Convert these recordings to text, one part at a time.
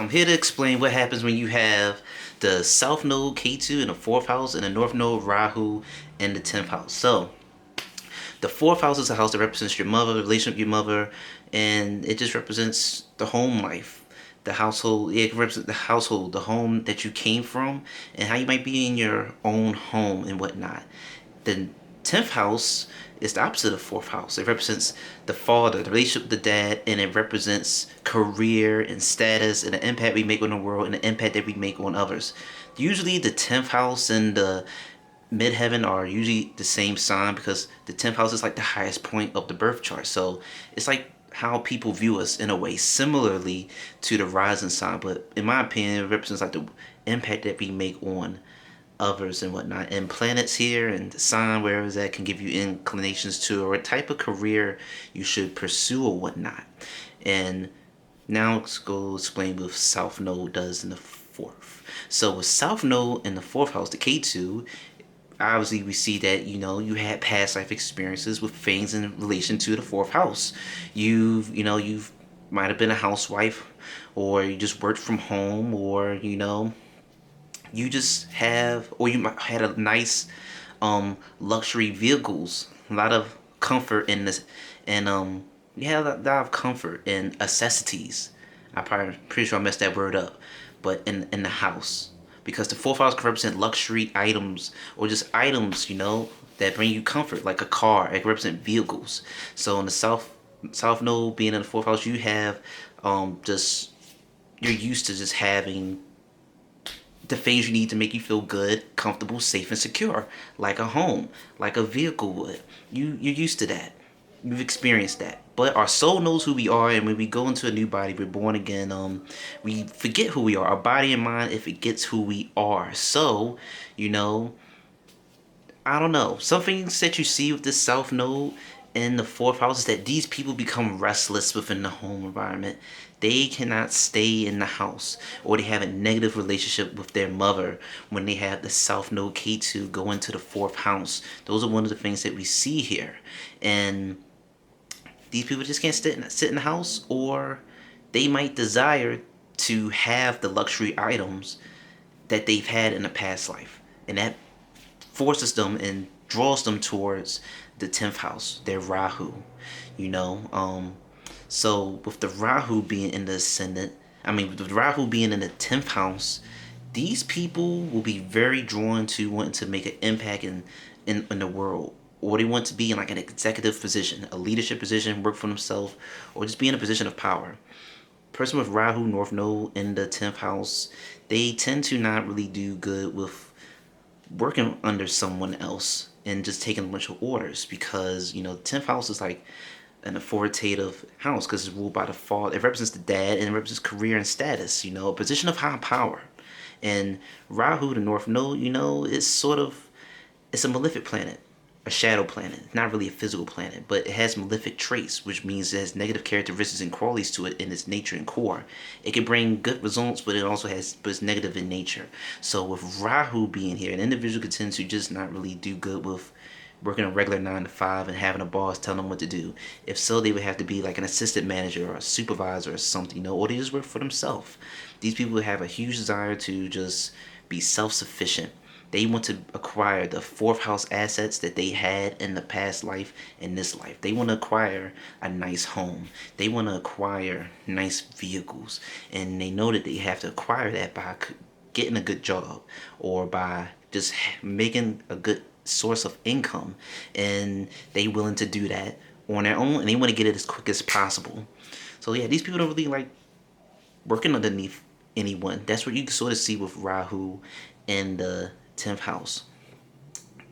I'm here to explain what happens when you have the South Node Ketu in the 4th house and the North Node Rahu in the 10th house. So, the 4th house is a house that represents your mother, the relationship with your mother, and it just represents the home life, the household. It represents the household, the home that you came from, and how you might be in your own home and whatnot. The 10th house is the opposite of 4th house. It represents the father, the relationship with the dad, and it represents career and status and the impact we make on the world and the impact that we make on others. Usually the 10th house and the midheaven are usually the same sign because the 10th house is like the highest point of the birth chart. So it's like how people view us in a way similarly to the rising sign, but in my opinion it represents like the impact that we make on others and whatnot. And planets here and the sign where is that can give you inclinations to or a type of career you should pursue or whatnot. And now let's go explain what South Node does in the 4th. So with South Node in the 4th house, the K2, obviously we see that you had past life experiences with things in relation to the 4th house. You've might have been a housewife, or you just worked from home, or you just have, or you might had a nice luxury vehicles, a lot of comfort in this, and you have a lot of comfort and necessities. I probably pretty sure I messed that word up, but in the house, because the 4th house can represent luxury items or just items that bring you comfort, like a car. It can represent vehicles. So in the south node being in the 4th house, you have just you're used to just having the things you need to make you feel good, comfortable, safe, and secure, like a home, like a vehicle would. You're used to that. You've experienced that. But our soul knows who we are, and when we go into a new body, we're born again. We forget who we are. Our body and mind, it forgets who we are. So, you know, I don't know. Some things that you see with this South Node in the 4th house is that these people become restless within the home environment. They cannot stay in the house, or they have a negative relationship with their mother when they have the South Node K2 go into the 4th house. Those are one of the things that we see here. And these people just can't sit in the house, or they might desire to have the luxury items that they've had in a past life. And that forces them and draws them towards the 10th house, their Rahu, you know. So with the Rahu being in the ascendant, with the Rahu being in the 10th house, these people will be very drawn to wanting to make an impact in the world. Or they want to be in like an executive position, a leadership position, work for themselves, or just be in a position of power. Person with Rahu, North Node in the 10th house, they tend to not really do good with working under someone else and just taking a bunch of orders, because the 10th house is like an authoritative house because it's ruled by the father. It represents the dad, and it represents career and status, a position of high power. And Rahu, the North Node, it's a malefic planet, a shadow planet, not really a physical planet, but it has malefic traits, which means it has negative characteristics and qualities to it in its nature and core. It can bring good results, but it's negative in nature. So with Rahu being here, an individual could tend to just not really do good with working a regular 9 to 5 and having a boss tell them what to do. If so, they would have to be like an assistant manager or a supervisor or something, or they just work for themselves. These people have a huge desire to just be self-sufficient. They want to acquire the 4th house assets that they had in the past life and this life. They want to acquire a nice home. They want to acquire nice vehicles. And they know that they have to acquire that by getting a good job, or by just making a good source of income. And they willing to do that on their own, and they want to get it as quick as possible. So yeah, these people don't really like working underneath anyone. That's what you can sort of see with Rahu and the 10th house.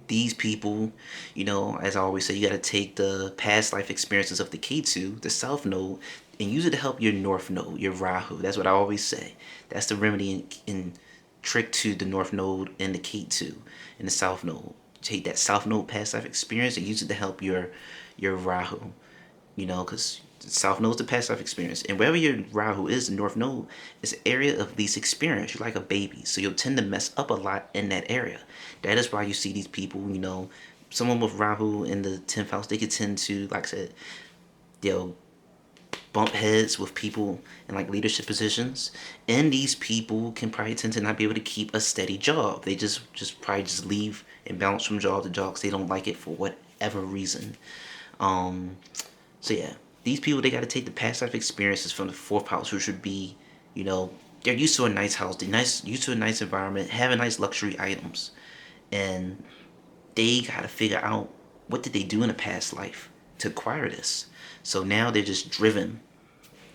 These people, as I always say, you got to take the past life experiences of the Ketu, the South Node, and use it to help your North Node, your Rahu. That's what I always say. That's the remedy in trick to the North Node and the Ketu and the South Node. Take that South Node past life experience and use it to help your Rahu. Because South Node is the past life experience. And wherever your Rahu is, the North Node is an area of least experience. You're like a baby. So you'll tend to mess up a lot in that area. That is why you see these people, someone with Rahu in the 10th house, they could tend to, like I said, they'll bump heads with people in like leadership positions, and these people can probably tend to not be able to keep a steady job. They just probably just leave and bounce from job to job because they don't like it for whatever reason. Um, so yeah, these people, they got to take the past life experiences from the fourth house, which would be, you know, they're used to a nice house, they're used to a nice environment, having nice luxury items, and they got to figure out what did they do in a past life to acquire this. So now they're just driven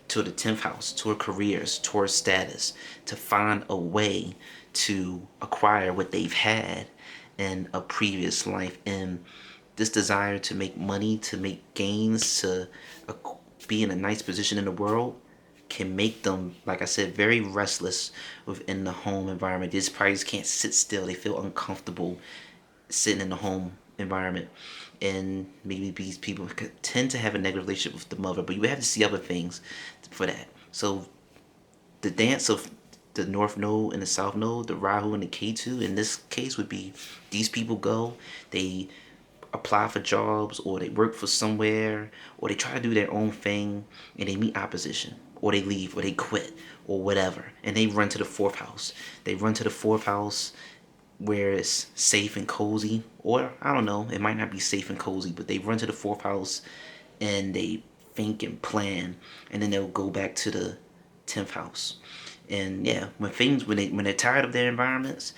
to the 10th house, toward careers, toward status, to find a way to acquire what they've had in a previous life. And this desire to make money, to make gains, to be in a nice position in the world can make them, like I said, very restless within the home environment. They just probably just can't sit still. They feel uncomfortable sitting in the home environment. And maybe these people could tend to have a negative relationship with the mother, but you have to see other things for that. So the dance of the North Node and the South Node, the Rahu and the Ketu, in this case would be these people go, they apply for jobs, or they work for somewhere, or they try to do their own thing, and they meet opposition, or they leave, or they quit, or whatever, and they run to the fourth house. They run to the fourth house where it's safe and cozy, or I don't know, it might not be safe and cozy, but they run to the fourth house and they think and plan, and then they'll go back to the 10th house. And yeah, when they're tired of their environments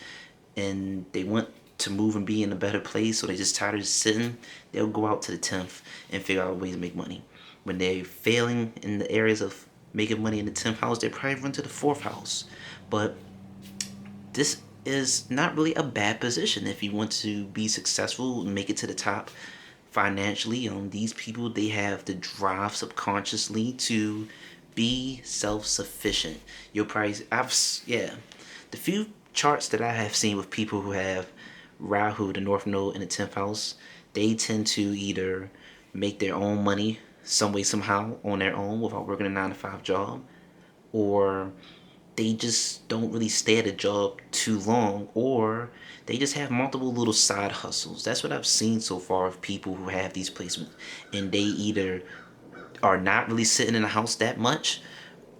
and they want to move and be in a better place, or they just tired of just sitting, they'll go out to the 10th and figure out ways to make money. When they're failing in the areas of making money in the 10th house, they probably run to the fourth house. But this is not really a bad position if you want to be successful and make it to the top financially. These people, they have the drive subconsciously to be self-sufficient. You'll probably, yeah, the few charts that I have seen with people who have Rahu, the North Node, in the 10th house, they tend to either make their own money some way, somehow, on their own without working a 9 to 5 job, or they just don't really stay at a job too long, or they just have multiple little side hustles. That's what I've seen so far of people who have these placements. And they either are not really sitting in the house that much,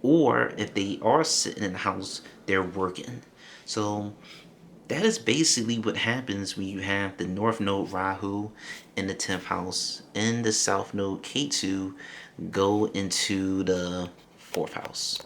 or if they are sitting in the house, they're working. So that is basically what happens when you have the North Node Rahu in the 10th house and the South Node Ketu go into the 4th house.